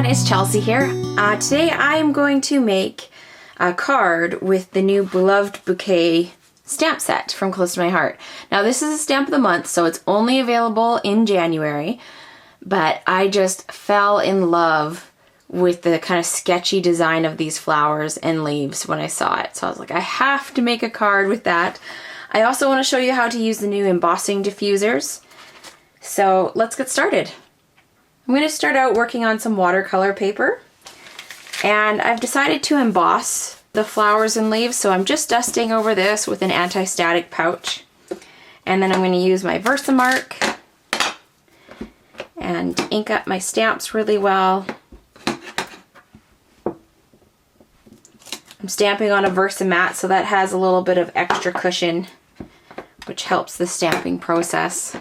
everyone, it's Chelsea here. Today I am going to make a card with the new Beloved Bouquet stamp set from Close to My Heart. Now this is a stamp of the month, so it's only available in January, but I just fell in love with the kind of sketchy design of these flowers and leaves when I saw it. So I was like, I have to make a card with that. I also want to show you how to use the new Embossing Diffusers. So let's get started. I'm going to start out working on some watercolor paper, and I've decided to emboss the flowers and leaves, so I'm just dusting over this with an anti-static pouch. And then I'm going to use my Versamark and ink up my stamps really well. I'm stamping on a Versamat, so that has a little bit of extra cushion, which helps the stamping process.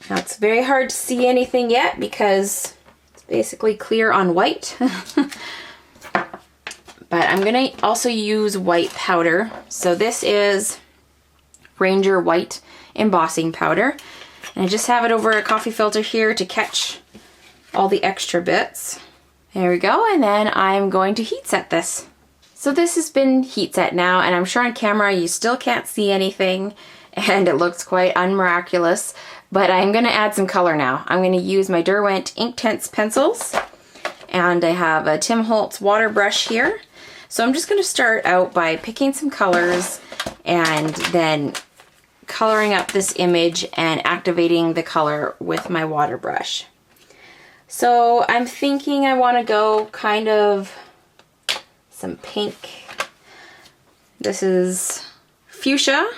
Now it's very hard to see anything yet because it's basically clear on white. But I'm going to also use white powder. So this is Ranger White Embossing Powder. And I just have it over a coffee filter here to catch all the extra bits. There we go, and then I'm going to heat set this. So this has been heat set now, and I'm sure on camera you still can't see anything, and it looks quite unmiraculous. But I'm going to add some color now. I'm going to use my Derwent Inktense pencils, and I have a Tim Holtz water brush here. So I'm just going to start out by picking some colors and then coloring up this image and activating the color with my water brush. So I'm thinking I want to go kind of some pink. This is fuchsia,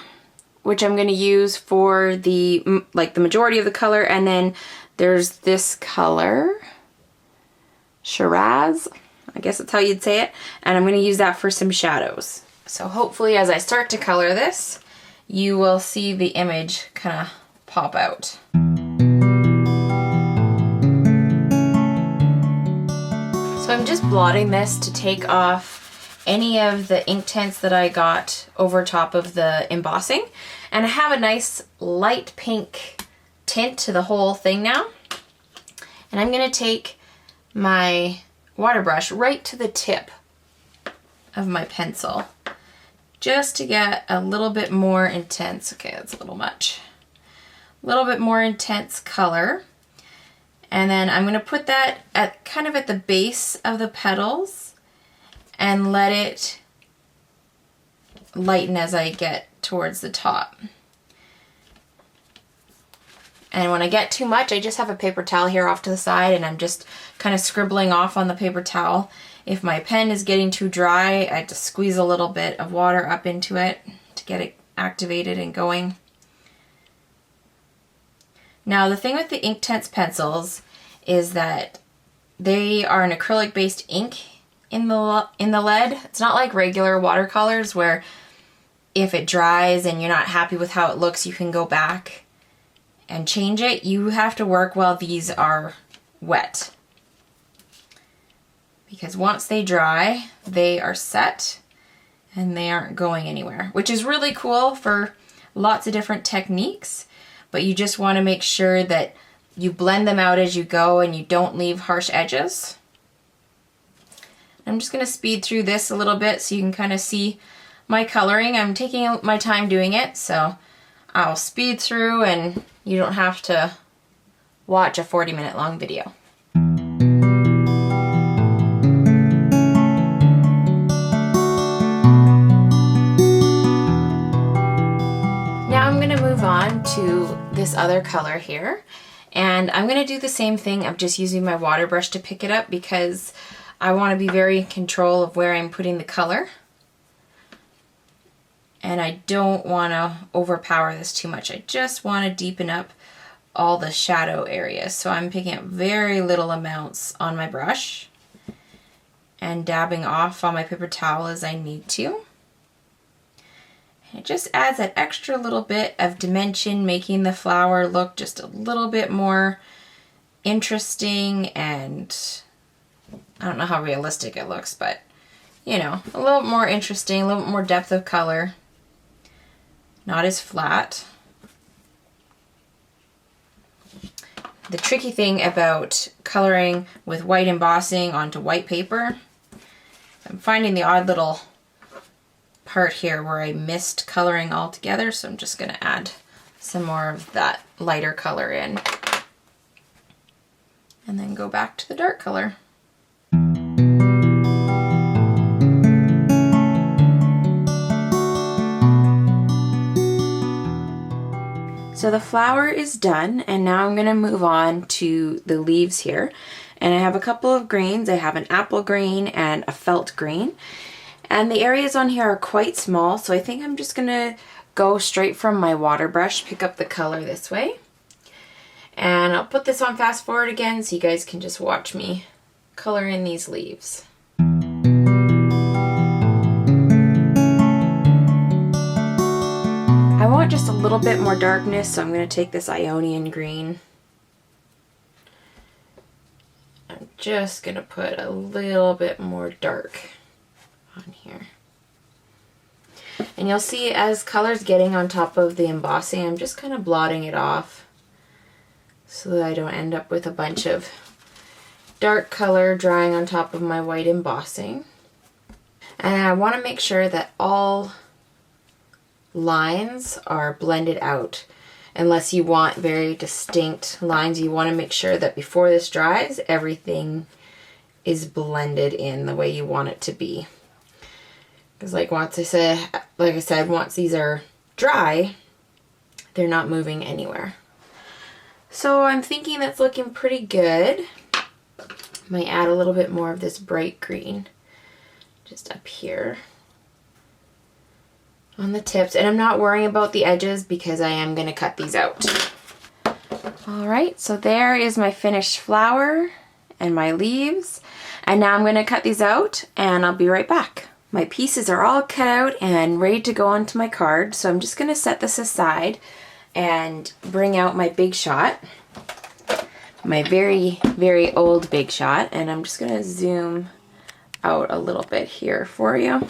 which I'm going to use for the majority of the color, and then there's this color, Shiraz, I guess that's how you'd say it, and I'm going to use that for some shadows. So hopefully as I start to color this, you will see the image kind of pop out. So I'm just blotting this to take off any of the Inktense that I got over top of the embossing. And I have a nice light pink tint to the whole thing now. And I'm going to take my water brush right to the tip of my pencil just to get a little bit more intense. Okay, that's a little much. A little bit more intense color. And then I'm going to put that at kind of at the base of the petals and let it lighten as I get towards the top. And when I get too much, I just have a paper towel here off to the side, and I'm just kind of scribbling off on the paper towel. If my pen is getting too dry, I have to squeeze a little bit of water up into it to get it activated and going. Now the thing with the Inktense pencils is that they are an acrylic-based ink in the lead. It's not like regular watercolors where if it dries and you're not happy with how it looks, you can go back and change it. You have to work while these are wet, because once they dry, they are set and they aren't going anywhere, which is really cool for lots of different techniques. But you just want to make sure that you blend them out as you go and you don't leave harsh edges. I'm just going to speed through this a little bit so you can kind of see my coloring. I'm taking my time doing it, so I'll speed through and you don't have to watch a 40-minute long video. Now I'm going to move on to this other color here, and I'm going to do the same thing. I'm just using my water brush to pick it up because I want to be very in control of where I'm putting the color. And I don't want to overpower this too much. I just want to deepen up all the shadow areas. So I'm picking up very little amounts on my brush and dabbing off on my paper towel as I need to. And it just adds that extra little bit of dimension, making the flower look just a little bit more interesting, and I don't know how realistic it looks, but you know, a little more interesting, a little more depth of color. Not as flat. the tricky thing about coloring with white embossing onto white paper, I'm finding the odd little part here where I missed coloring altogether, so I'm just going to add some more of that lighter color in and then go back to the dark color. So the flower is done, and now I'm going to move on to the leaves here. And I have a couple of greens. I have an apple green and a felt green. And the areas on here are quite small, so I think I'm just going to go straight from my water brush, pick up the color this way. And I'll put this on fast forward again so you guys can just watch me color in these leaves. I want just a little bit more darkness, so I'm going to take this Ionian green. I'm just going to put a little bit more dark on here. And you'll see as color's getting on top of the embossing, I'm just kind of blotting it off so that I don't end up with a bunch of dark color drying on top of my white embossing. And I want to make sure that all lines are blended out. Unless you want very distinct lines, you want to make sure that before this dries, everything is blended in the way you want it to be. Because like I said, once these are dry, they're not moving anywhere. So I'm thinking that's looking pretty good. Might add a little bit more of this bright green just up here on the tips, and I'm not worrying about the edges because I am going to cut these out. Alright, so there is my finished flower and my leaves, and now I'm going to cut these out and I'll be right back. My pieces are all cut out and ready to go onto my card, so I'm just going to set this aside and bring out my Big Shot, my very, very old Big Shot, and I'm just going to zoom out a little bit here for you.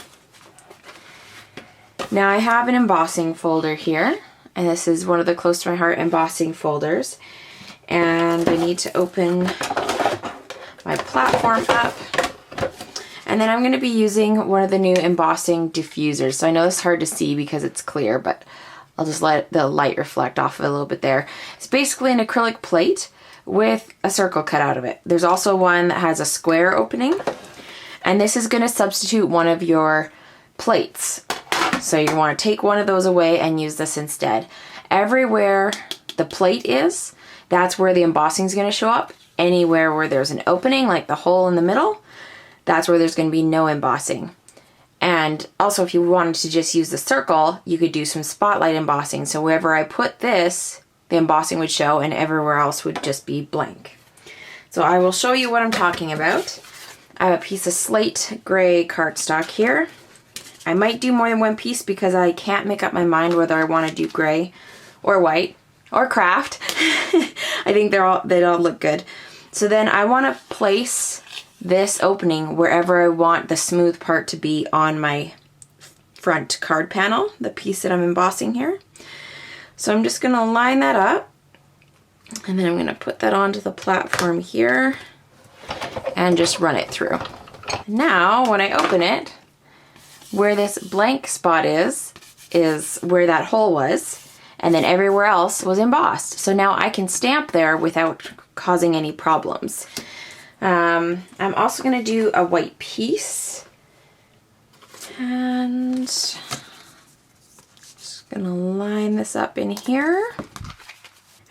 Now I have an embossing folder here, and this is one of the close to my heart embossing folders, and I need to open my platform up, and then I'm going to be using one of the new embossing diffusers. So I know this is hard to see because it's clear, but I'll just let the light reflect off of it a little bit there. It's basically an acrylic plate with a circle cut out of it. There's also one that has a square opening, and this is going to substitute one of your plates. So you want to take one of those away and use this instead. Everywhere the plate is, that's where the embossing is going to show up. Anywhere where there's an opening, like the hole in the middle, that's where there's going to be no embossing. And also if you wanted to just use the circle, you could do some spotlight embossing. So wherever I put this, the embossing would show, and everywhere else would just be blank. So I will show you what I'm talking about. I have a piece of slate gray cardstock here. I might do more than one piece because I can't make up my mind whether I want to do gray or white or craft. I think they all look good. So then I want to place this opening wherever I want the smooth part to be on my front card panel, the piece that I'm embossing here. So I'm just going to line that up, and then I'm going to put that onto the platform here and just run it through. Now when I open it, where this blank spot is where that hole was, and then everywhere else was embossed. So now I can stamp there without causing any problems. I'm also going to do a white piece, and just going to line this up in here.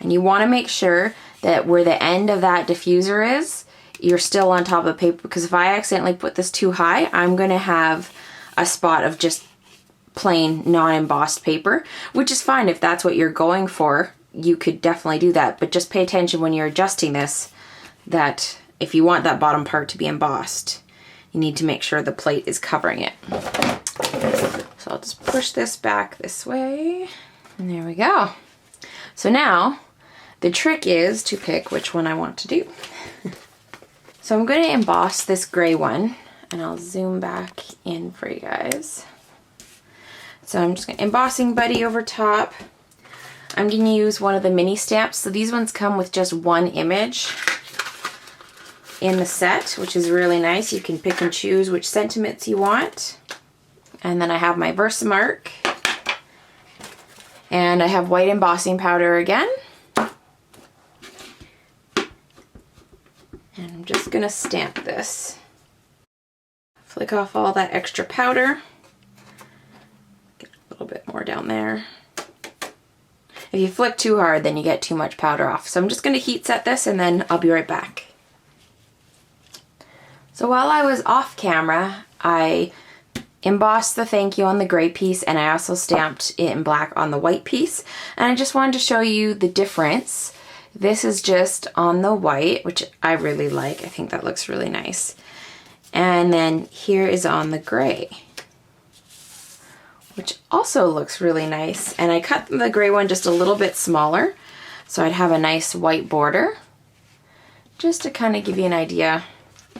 And you want to make sure that where the end of that diffuser is, you're still on top of the paper, because if I accidentally put this too high, I'm going to have a spot of just plain non-embossed paper, which is fine if that's what you're going for. You could definitely do that, but just pay attention when you're adjusting this that if you want that bottom part to be embossed, you need to make sure the plate is covering it. So I'll just push this back this way, and there we go. So now the trick is to pick which one I want to do. So I'm going to emboss this gray one, and I'll zoom back in for you guys. So I'm just going to embossing buddy over top. I'm going to use one of the mini stamps. So these ones come with just one image in the set, which is really nice. You can pick and choose which sentiments you want. And then I have my Versamark. And I have white embossing powder again. And I'm just going to stamp this. Flick off all that extra powder. Get a little bit more down there. If you flick too hard, then you get too much powder off. So I'm just going to heat set this and then I'll be right back. So while I was off camera, I embossed the thank you on the gray piece and I also stamped it in black on the white piece. And I just wanted to show you the difference. This is just on the white, which I really like. I think that looks really nice. And then here is on the gray, which also looks really nice. And I cut the gray one just a little bit smaller so I'd have a nice white border, just to kind of give you an idea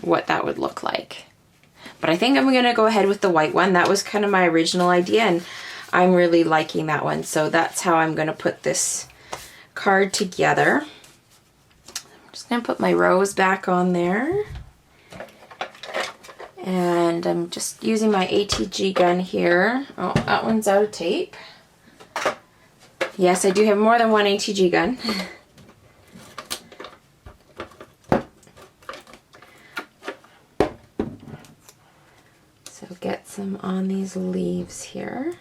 what that would look like. But I think I'm going to go ahead with the white one. That was kind of my original idea and I'm really liking that one. So that's how I'm going to put this card together. I'm just going to put my rose back on there. And I'm just using my ATG gun here. Oh, that one's out of tape. Yes, I do have more than one ATG gun. So get some on these leaves here.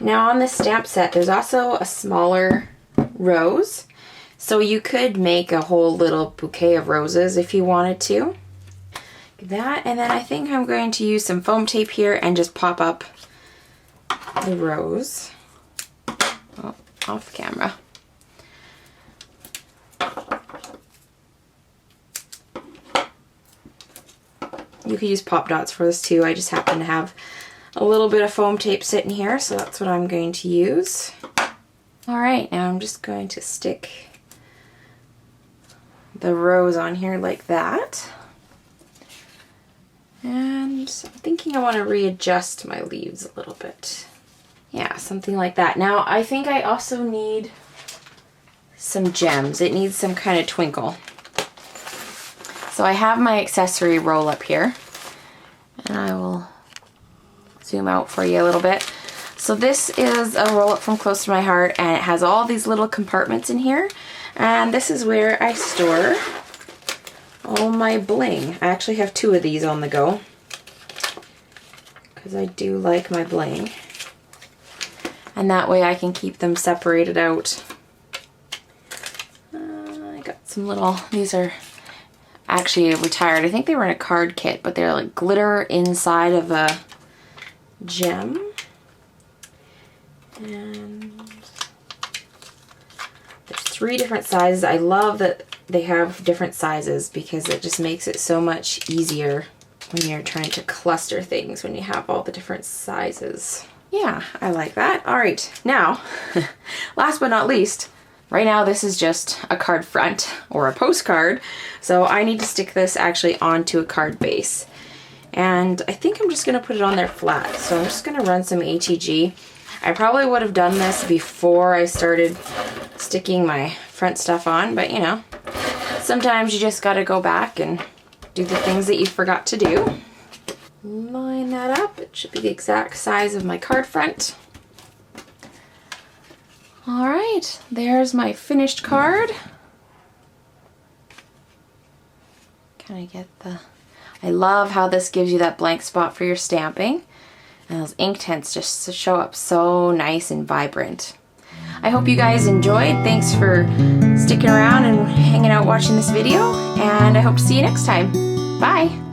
Now on this stamp set, there's also a smaller rose. So you could make a whole little bouquet of roses if you wanted to. That, and then I think I'm going to use some foam tape here and just pop up the rose. Oh, off camera. You could use pop dots for this too. I just happen to have a little bit of foam tape sitting here, so that's what I'm going to use. All right, now I'm just going to stick the rose on here like that. And I'm thinking I want to readjust my leaves a little bit. Yeah, something like that. Now I think I also need some gems. It needs some kind of twinkle. So I have my accessory roll up here and I will zoom out for you a little bit. So this is a roll up from Close to My Heart and it has all these little compartments in here. And this is where I store all my bling. I actually have two of these on the go because I do like my bling. And that way I can keep them separated out. I got some little, these are actually retired. I think they were in a card kit, but they're like glitter inside of a gem. And there's 3 different sizes. I love that they have different sizes because it just makes it so much easier when you're trying to cluster things when you have all the different sizes. Yeah, I like that. All right, now, last but not least, right now this is just a card front or a postcard, so I need to stick this actually onto a card base. And I think I'm just gonna put it on there flat. So I'm just gonna run some ATG. I probably would have done this before I started sticking my front stuff on, but you know, sometimes you just gotta go back and do the things that you forgot to do. Line that up. It should be the exact size of my card front. All right, there's my finished card. Kind of get the, I love how this gives you that blank spot for your stamping. And those Inktense just show up so nice and vibrant. I hope you guys enjoyed. Thanks for sticking around and hanging out watching this video. And I hope to see you next time. Bye.